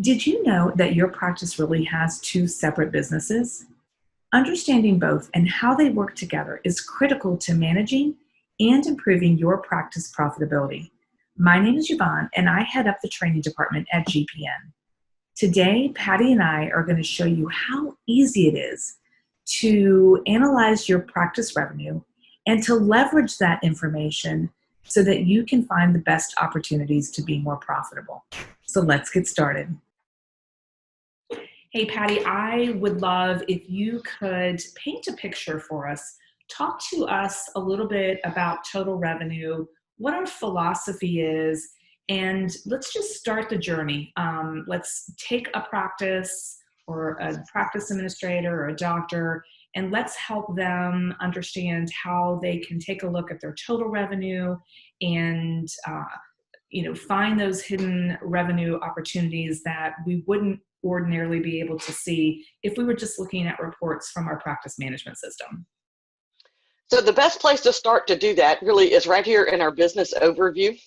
Did you know that your practice really has two separate businesses? Understanding both and how they work together is critical to managing and improving your practice profitability. My name is Yvonne, and I head up the training department at GPN. Today, Patty and I are going to show you how easy it is to analyze your practice revenue and to leverage that information so that you can find the best opportunities to be more profitable. So let's get started. Hey, Patty, I would love if you could paint a picture for us. Talk to us a little bit about total revenue, what our philosophy is, and let's just start the journey. Let's take a practice or a practice administrator or a doctor, and let's help them understand how they can take a look at their total revenue and find those hidden revenue opportunities that we wouldn't ordinarily be able to see if we were just looking at reports from our practice management system. So the best place to start to do that really is right here in our business overview.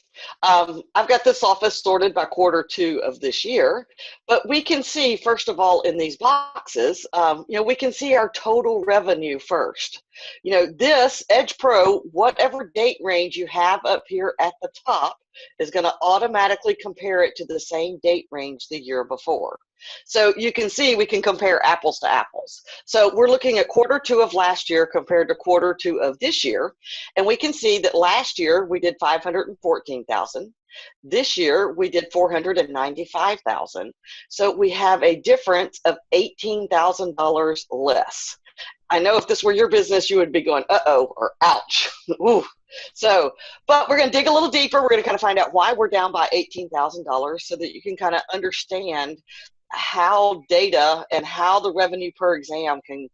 I've got this office sorted by Q2 of this year, but we can see, first of all, in these boxes, we can see our total revenue first. This Edge Pro, whatever date range you have up here at the top, is going to automatically compare it to the same date range the year before. So you can see we can compare apples to apples. So we're looking at Q2 of last year compared to Q2 of this year. And we can see that last year we did 514,000. This year we did 495,000. So we have a difference of $18,000 less. I know if this were your business, you would be going, uh-oh, or ouch. Ooh. So, but we're going to dig a little deeper. We're going to kind of find out why we're down by $18,000 so that you can kind of understand how data and how the revenue per exam can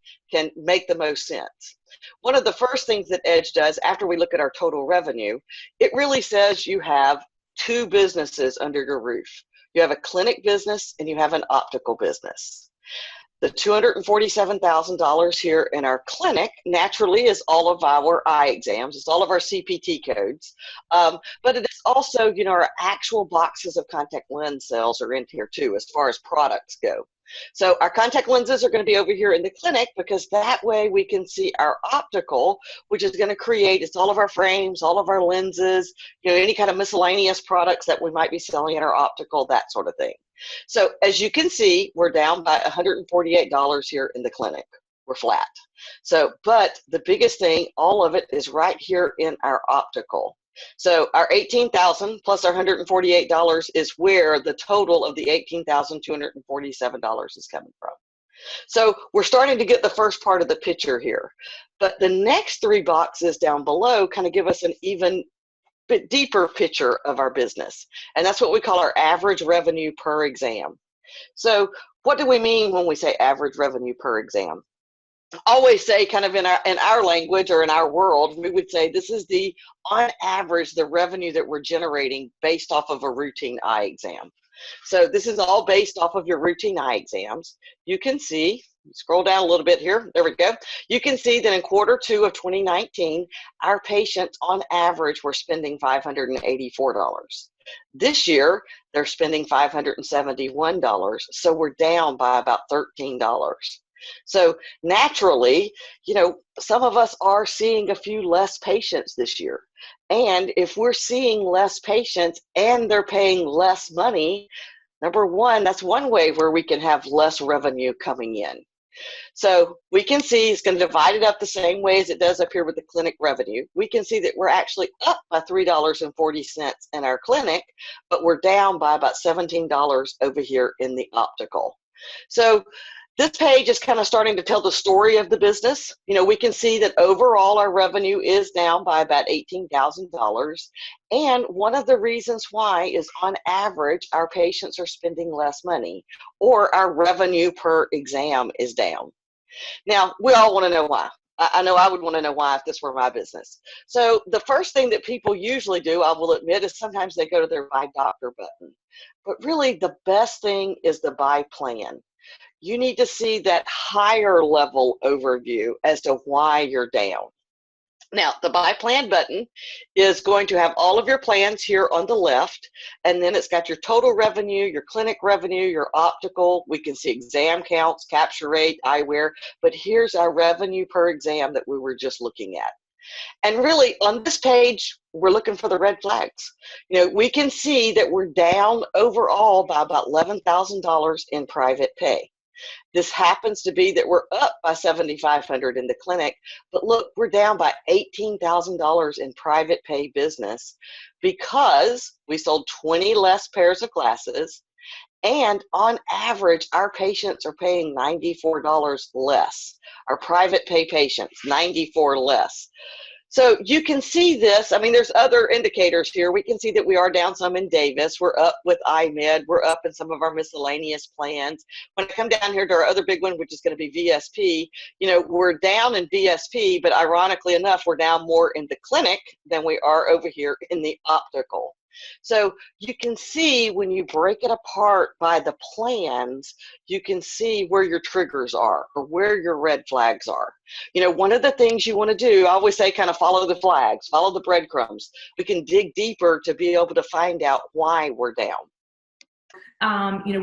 make the most sense. One of the first things that Edge does after we look at our total revenue, it really says you have two businesses under your roof. You have a clinic business and you have an optical business. The $247,000 here in our clinic naturally is all of our eye exams. It's all of our CPT codes. But it is also, our actual boxes of contact lens sales are in here too, as far as products go. So our contact lenses are going to be over here in the clinic because that way we can see our optical, which is going to create, it's all of our frames, all of our lenses, any kind of miscellaneous products that we might be selling in our optical, that sort of thing. So as you can see, we're down by $148 here in the clinic. We're flat. So, but the biggest thing, all of it is right here in our optical. So our $18,000 plus our $148 is where the total of the $18,247 is coming from. So we're starting to get the first part of the picture here. But the next three boxes down below kind of give us an even bit deeper picture of our business. And that's what we call our average revenue per exam. So what do we mean when we say average revenue per exam? Always say kind of in our language or in our world, we would say this is on average, the revenue that we're generating based off of a routine eye exam. So this is all based off of your routine eye exams. You can see, scroll down a little bit here, there we go. You can see that in Q2 of 2019, our patients on average were spending $584. This year, they're spending $571, so we're down by about $13. So naturally, some of us are seeing a few less patients this year. And if we're seeing less patients and they're paying less money, number one, that's one way where we can have less revenue coming in. So we can see it's going to divide it up the same way as it does up here with the clinic revenue. We can see that we're actually up by $3.40 in our clinic, but we're down by about $17 over here in the optical. So this page is kind of starting to tell the story of the business. We can see that overall our revenue is down by about $18,000. And one of the reasons why is on average, our patients are spending less money or our revenue per exam is down. Now, we all want to know why. I know I would want to know why if this were my business. So the first thing that people usually do, I will admit, is sometimes they go to their buy doctor button. But really the best thing is the buy plan. You need to see that higher level overview as to why you're down. Now, the Buy Plan button is going to have all of your plans here on the left, and then it's got your total revenue, your clinic revenue, your optical. We can see exam counts, capture rate, eyewear, but here's our revenue per exam that we were just looking at. And really, on this page, we're looking for the red flags. We can see that we're down overall by about $11,000 in private pay. This happens to be that we're up by $7,500 in the clinic, but look, we're down by $18,000 in private pay business because we sold 20 less pairs of glasses, and on average, our patients are paying $94 less. Our private pay patients, $94 less. So you can see this. I mean, there's other indicators here. We can see that we are down some in Davis. We're up with iMed. We're up in some of our miscellaneous plans. When I come down here to our other big one, which is going to be VSP, we're down in VSP, but ironically enough, we're down more in the clinic than we are over here in the optical. So you can see when you break it apart by the plans, you can see where your triggers are or where your red flags are. One of the things you want to do, I always say kind of follow the flags, follow the breadcrumbs. We can dig deeper to be able to find out why we're down.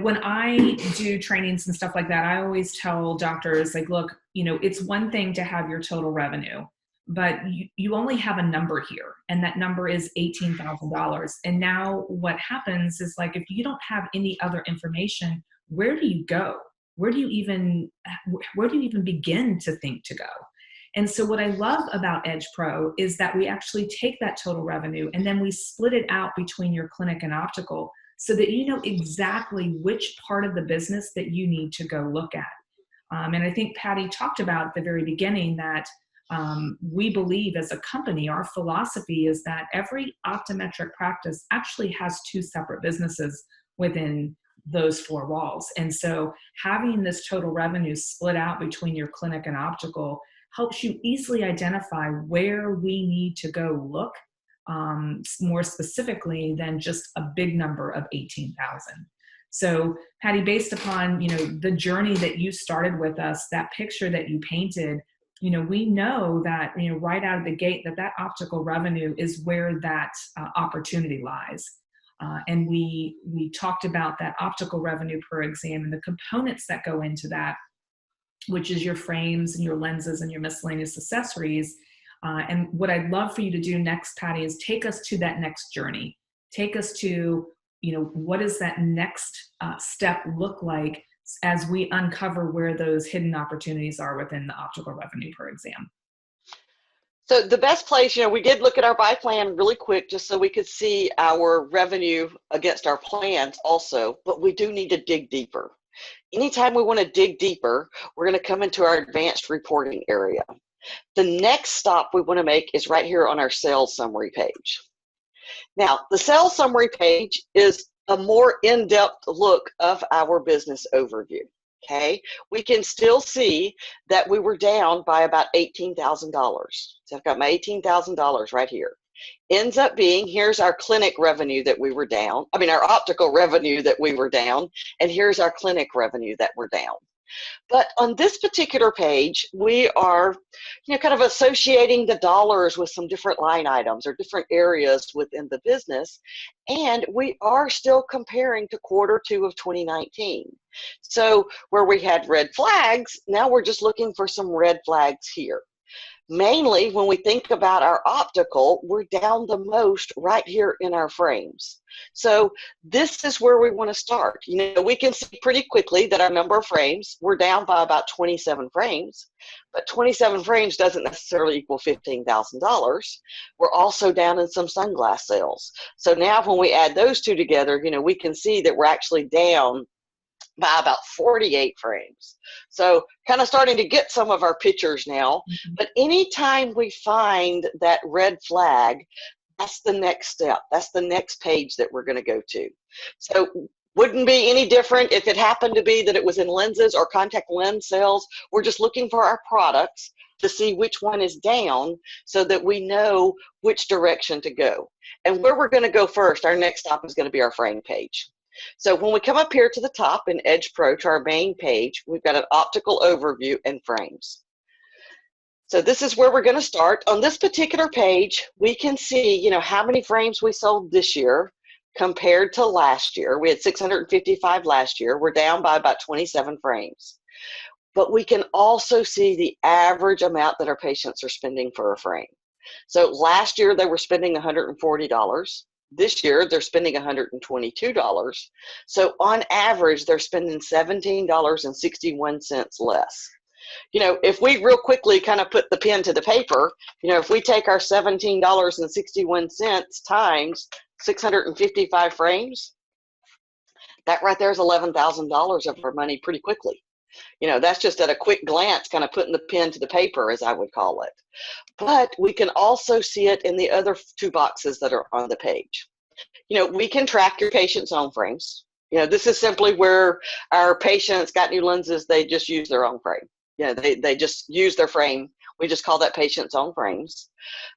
When I do trainings and stuff like that, I always tell doctors, like, look, it's one thing to have your total revenue, but you only have a number here, and that number is $18,000. And now what happens is, like, if you don't have any other information, where do you go? Where do you even begin to think to go? And so what I love about Edge Pro is that we actually take that total revenue and then we split it out between your clinic and optical so that you know exactly which part of the business that you need to go look at. And I think Patty talked about at the very beginning that we believe as a company, our philosophy is that every optometric practice actually has two separate businesses within those four walls. And so having this total revenue split out between your clinic and optical helps you easily identify where we need to go look more specifically than just a big number of 18,000. So Patty, based upon, the journey that you started with us, that picture that you painted, we know that, right out of the gate that optical revenue is where that opportunity lies. And we talked about that optical revenue per exam and the components that go into that, which is your frames and your lenses and your miscellaneous accessories. And what I'd love for you to do next, Patty, is take us to that next journey. Take us to, what does that next step look like as we uncover where those hidden opportunities are within the optical revenue per exam? So the best place, we did look at our buy plan really quick just so we could see our revenue against our plans also, but we do need to dig deeper. Anytime we want to dig deeper, we're going to come into our advanced reporting area. The next stop we want to make is right here on our sales summary page. Now, the sales summary page is a more in-depth look of our business overview. Okay, we can still see that we were down by about $18,000. So I've got my $18,000 right here. Ends up being, here's our clinic revenue that we were down. Our optical revenue that we were down, and here's our clinic revenue that we're down. But on this particular page, we are, kind of associating the dollars with some different line items or different areas within the business. And we are still comparing to Q2 of 2019. So where we had red flags, now we're just looking for some red flags here. Mainly when we think about our optical, we're down the most right here in our frames. So this is where we want to start. We can see pretty quickly that our number of frames, we're down by about 27 frames, but 27 frames doesn't necessarily equal $15,000. We're also down in some sunglass sales. So now when we add those two together, we can see that we're actually down by about 48 frames. So kind of starting to get some of our pictures now. But anytime we find that red flag, that's the next step. That's the next page that we're going to go to. So wouldn't be any different if it happened to be that it was in lenses or contact lens sales. We're just looking for our products to see which one is down so that we know which direction to go. And where we're going to go first, our next stop is going to be our frame page. So when we come up here to the top in Edge Pro to our main page, we've got an optical overview and frames. So this is where we're going to start. On this particular page, we can see, how many frames we sold this year compared to last year. We had 655 last year. We're down by about 27 frames. But we can also see the average amount that our patients are spending for a frame. So last year they were spending $140. This year they're spending $122. So on average, they're spending $17.61 less. If we real quickly kind of put the pen to the paper, if we take our $17.61 times 655 frames, that right there is $11,000 of our money pretty quickly. That's just at a quick glance, kind of putting the pen to the paper, as I would call it. But we can also see it in the other two boxes that are on the page. We can track your patient's own frames. This is simply where our patients got new lenses, they just use their own frame. They just use their frame. We just call that patient's own frames.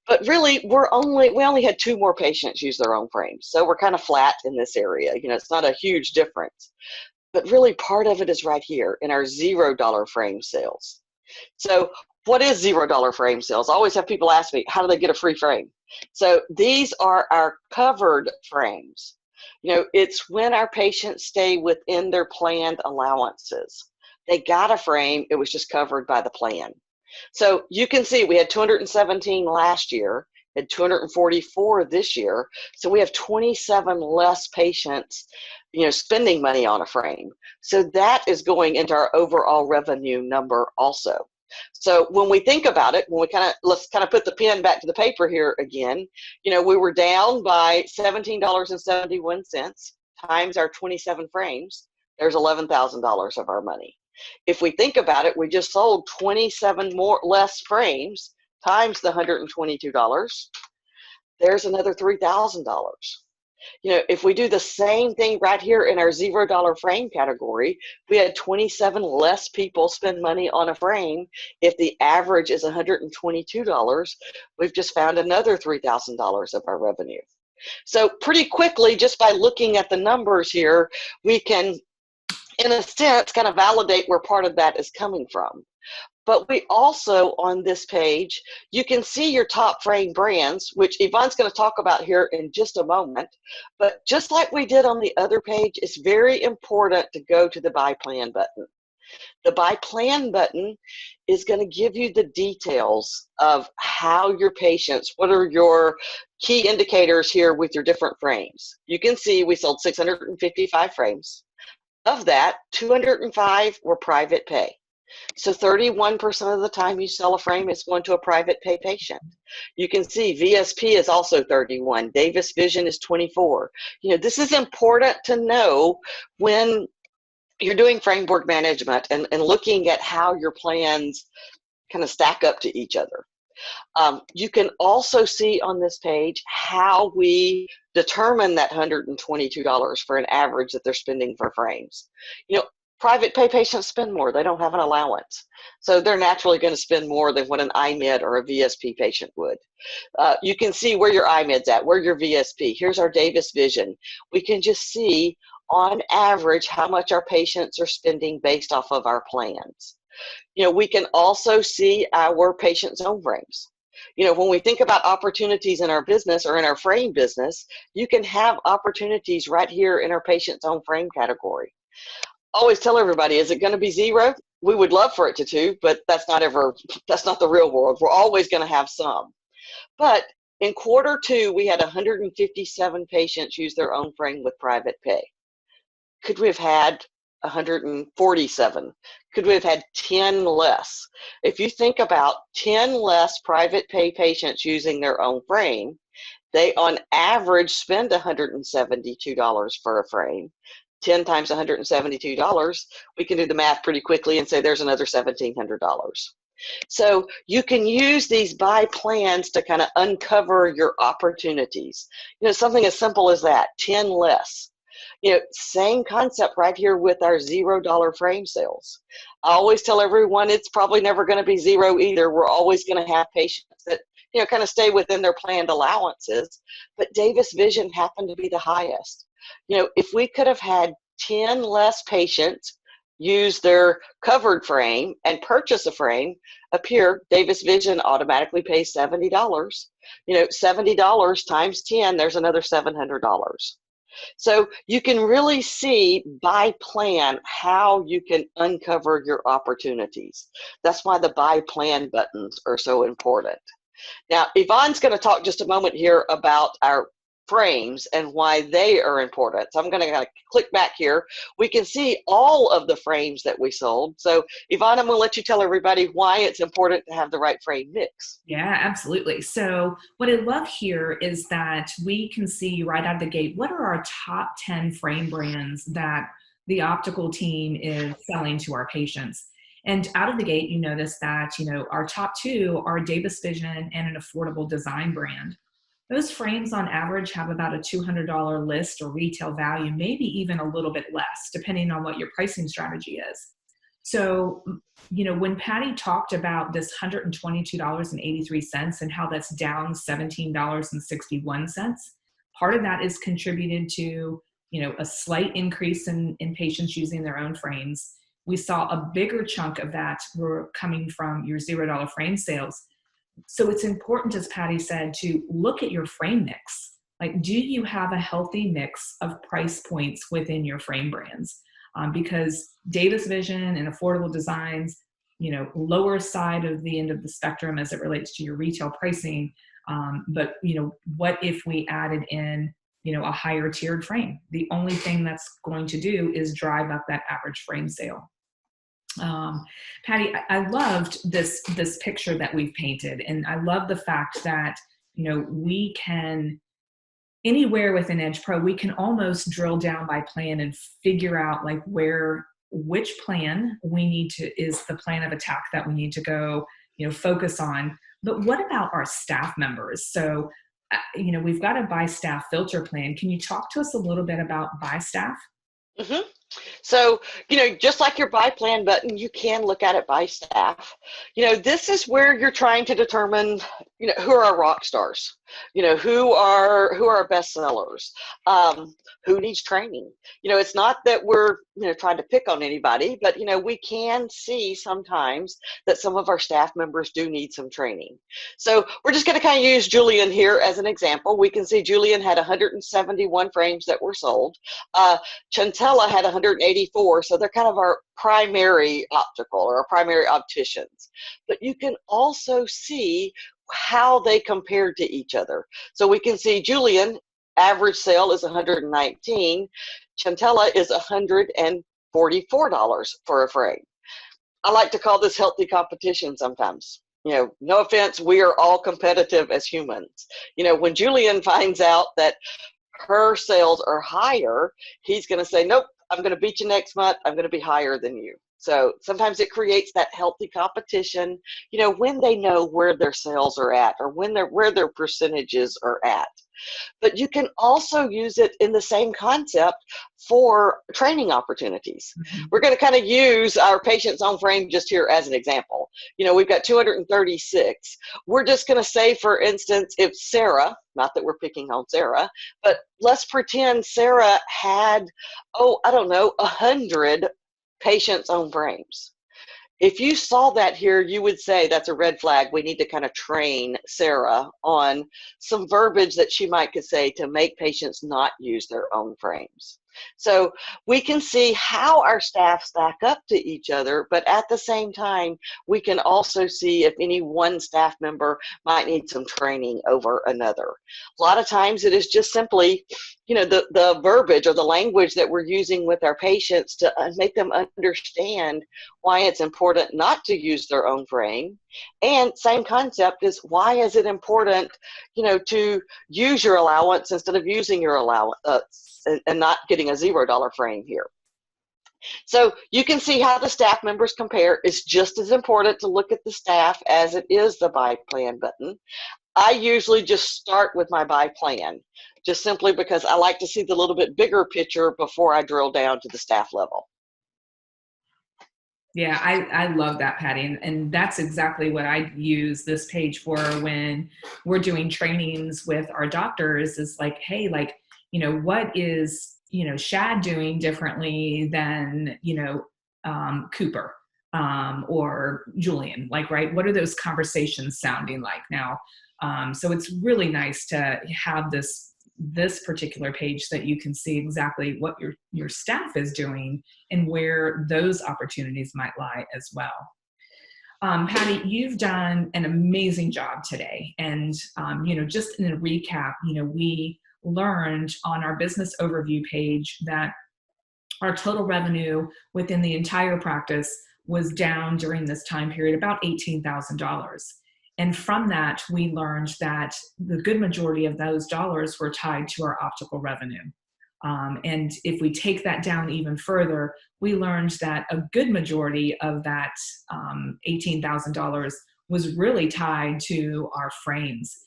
But really, we only had 2 more patients use their own frames. So we're kind of flat in this area. It's not a huge difference. But really, part of it is right here in our $0 frame sales. So what is $0 frame sales? I always have people ask me, how do they get a free frame? So these are our covered frames. It's when our patients stay within their planned allowances. They got a frame, it was just covered by the plan. So you can see we had 217 last year, had 244 this year. So we have 27 less patients, spending money on a frame. So that is going into our overall revenue number also. So when we think about it, let's kind of put the pen back to the paper here again, we were down by $17.71 times our 27 frames. There's $11,000 of our money. If we think about it, we just sold 27 less frames times the $122. There's another $3,000. If we do the same thing right here in our $0 frame category, we had 27 less people spend money on a frame. If the average is $122, we've just found another $3,000 of our revenue. So pretty quickly, just by looking at the numbers here, we can, in a sense, kind of validate where part of that is coming from. But we also, on this page, you can see your top frame brands, which Yvonne's going to talk about here in just a moment. But just like we did on the other page, it's very important to go to the Buy Plan button. The Buy Plan button is going to give you the details of how your patients, what are your key indicators here with your different frames. You can see we sold 655 frames. Of that, 205 were private pay. So 31% of the time you sell a frame, it's going to a private pay patient. You can see VSP is also 31. Davis Vision is 24. This is important to know when you're doing framework management and looking at how your plans kind of stack up to each other. You can also see on this page how we determine that $122 for an average that they're spending for frames. Private pay patients spend more. They don't have an allowance. So they're naturally going to spend more than what an IMED or a VSP patient would. You can see where your IMED's at, where your VSP. Here's our Davis Vision. We can just see on average how much our patients are spending based off of our plans. We can also see our patients' own frames. When we think about opportunities in our business or in our frame business, you can have opportunities right here in our patient's own frame category. Always tell everybody, is it going to be 0? We would love for it to, but that's not the real world. We're always going to have some. But in Q2, we had 157 patients use their own frame with private pay. Could we have had 147? Could we have had 10 less? If you think about 10 less private pay patients using their own frame, they on average spend $172 for a frame. 10 times $172, we can do the math pretty quickly and say there's another $1,700. So you can use these buy plans to kind of uncover your opportunities. Something as simple as that, 10 less. Same concept right here with our $0 frame sales. I always tell everyone it's probably never going to be 0 either. We're always going to have patients that kind of stay within their planned allowances, but Davis Vision happened to be the highest. If we could have had 10 less patients use their covered frame and purchase a frame, up here, Davis Vision automatically pays $70. $70 times 10, there's another $700. So you can really see by plan how you can uncover your opportunities. That's why the buy plan buttons are so important. Now, Yvonne's going to talk just a moment here about our frames and why they are important. So I'm going to kind of click back here. We can see all of the frames that we sold. So Yvonne, I'm going to let you tell everybody why it's important to have the right frame mix. Yeah, absolutely. So what I love here is that we can see right out of the gate, what are our top 10 frame brands that the optical team is selling to our patients. And out of the gate, you notice that, our top two are Davis Vision and an affordable design brand. Those frames on average have about a $200 list or retail value, maybe even a little bit less, depending on what your pricing strategy is. So, when Patty talked about this $122.83 and how that's down $17.61, part of that is contributed to, a slight increase in patients using their own frames. We saw a bigger chunk of that were coming from your $0 frame sales. So it's important, as Patty said, to look at your frame mix. Like, do you have a healthy mix of price points within your frame brands? Because Davis Vision and affordable designs, lower side of the end of the spectrum as it relates to your retail pricing. But what if we added in, a higher tiered frame? The only thing that's going to do is drive up that average frame sale. Patty, I loved this picture that we've painted, and I love the fact that we can, anywhere within Edge Pro, we can almost drill down by plan and figure out like which plan we need to is the plan of attack that we need to go focus on. But what about our staff members? So we've got a by staff filter plan. Can you talk to us a little bit about by staff? Mm-hmm. So, just like your buy plan button, you can look at it by staff. This is where you're trying to determine, who are our rock stars, who are best sellers, who needs training. It's not that we're, trying to pick on anybody, but, we can see sometimes that some of our staff members do need some training. So we're just going to kind of use Julian here as an example. We can see Julian had 171 frames that were sold. Chantella had 184, so they're kind of our primary optical or our primary opticians. But you can also see how they compared to each other. So we can see Julian, average sale is 119. Chantella is $144 for a frame. I like to call this healthy competition sometimes. No offense, we are all competitive as humans. When Julian finds out that her sales are higher, he's going to say, nope, I'm going to beat you next month. I'm going to be higher than you. So sometimes it creates that healthy competition, when they know where their sales are at or where their percentages are at. But you can also use it in the same concept for training opportunities. Mm-hmm. We're going to kind of use our patient's own frame just here as an example. We've got 236. We're just going to say, for instance, if Sarah, not that we're picking on Sarah, but let's pretend Sarah had, 100 patient's own frames. If you saw that here, you would say that's a red flag. We need to kind of train Sarah on some verbiage that she might could say to make patients not use their own frames. So we can see how our staff stack up to each other, but at the same time, we can also see if any one staff member might need some training over another. A lot of times it is just simply, the verbiage or the language that we're using with our patients to make them understand why it's important not to use their own frame. And same concept is, why is it important, to use your allowance instead of using your allowance and not getting a $0 frame here. So you can see how the staff members compare. It's just as important to look at the staff as it is the buy plan button. I usually just start with my buy plan, just simply because I like to see the little bit bigger picture before I drill down to the staff level. Yeah, I love that, Patty. And that's exactly what I use this page for when we're doing trainings with our doctors, is like, hey, what is, Shad doing differently than, Cooper or Julian? Like, right, what are those conversations sounding like now? So it's really nice to have this particular page that you can see exactly what your staff is doing and where those opportunities might lie as well. Patty, you've done an amazing job today. And, just in a recap, we learned on our business overview page that our total revenue within the entire practice was down during this time period about $18,000. And from that, we learned that the good majority of those dollars were tied to our optical revenue. And if we take that down even further, we learned that a good majority of that $18,000 was really tied to our frames.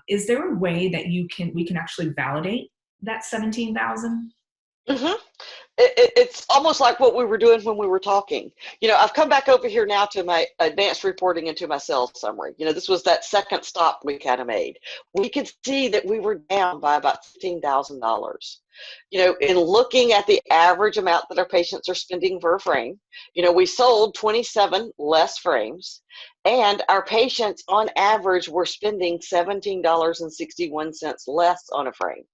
Is there a way that we can actually validate that 17,000? Mm-hmm. It's almost like what we were doing when we were talking. I've come back over here now to my advanced reporting and to my sales summary. This was that second stop we kind of made. We could see that we were down by about $15,000. In looking at the average amount that our patients are spending per frame, we sold 27 less frames, and our patients on average were spending $17.61 less on a frame.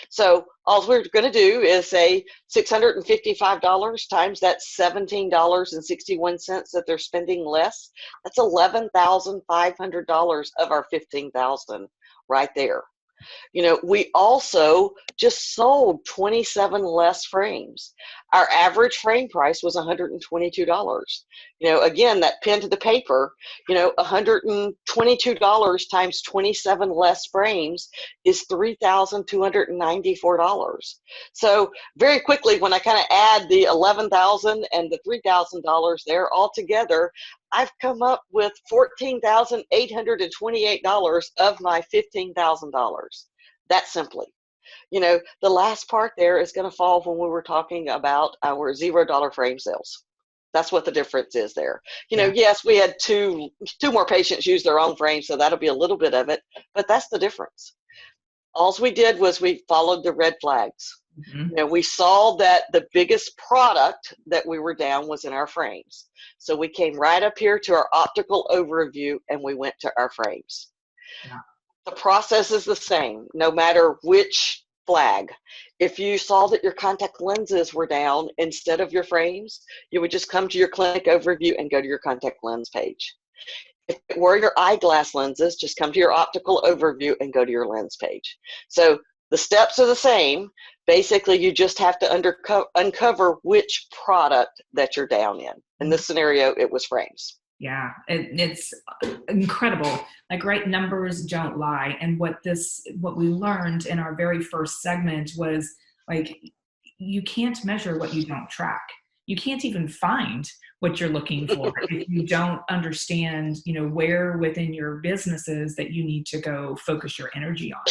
So all we're going to do is say $655 times that $17.61 that they're spending less. That's $11,500 of our $15,000 right there. We also just sold 27 less frames. Our average frame price was $122. Again, that pen to the paper, $122 times 27 less frames is $3,294. So very quickly, when I kind of add the $11,000 and the $3,000 there all together, I've come up with $14,828 of my $15,000. That simply. The last part there is going to fall when we were talking about our $0 frame sales. That's what the difference is there. Yes, we had two more patients use their own frame, so that'll be a little bit of it, but that's the difference. All we did was we followed the red flags. Mm-hmm. We saw that the biggest product that we were down was in our frames. So we came right up here to our optical overview and we went to our frames. Yeah. The process is the same, no matter which flag. If you saw that your contact lenses were down instead of your frames, you would just come to your clinic overview and go to your contact lens page. If it were your eyeglass lenses, just come to your optical overview and go to your lens page. So the steps are the same. Basically, you just have to uncover which product that you're down in. In this scenario, it was frames. Yeah, it's incredible. Like, right, numbers don't lie. And what we learned in our very first segment was, like, you can't measure what you don't track. You can't even find what you're looking for if you don't understand, where within your businesses that you need to go focus your energy on.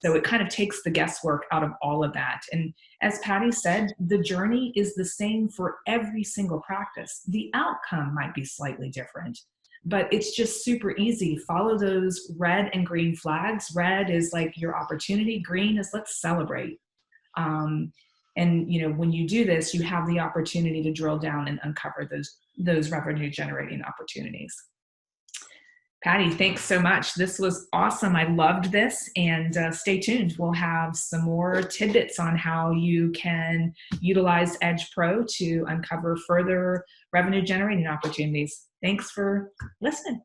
So it kind of takes the guesswork out of all of that. And as Patty said, the journey is the same for every single practice. The outcome might be slightly different, but it's just super easy. Follow those red and green flags. Red is like your opportunity. Green is let's celebrate. And when you do this, you have the opportunity to drill down and uncover those revenue generating opportunities. Patty, thanks so much. This was awesome. I loved this, and stay tuned. We'll have some more tidbits on how you can utilize Edge Pro to uncover further revenue generating opportunities. Thanks for listening.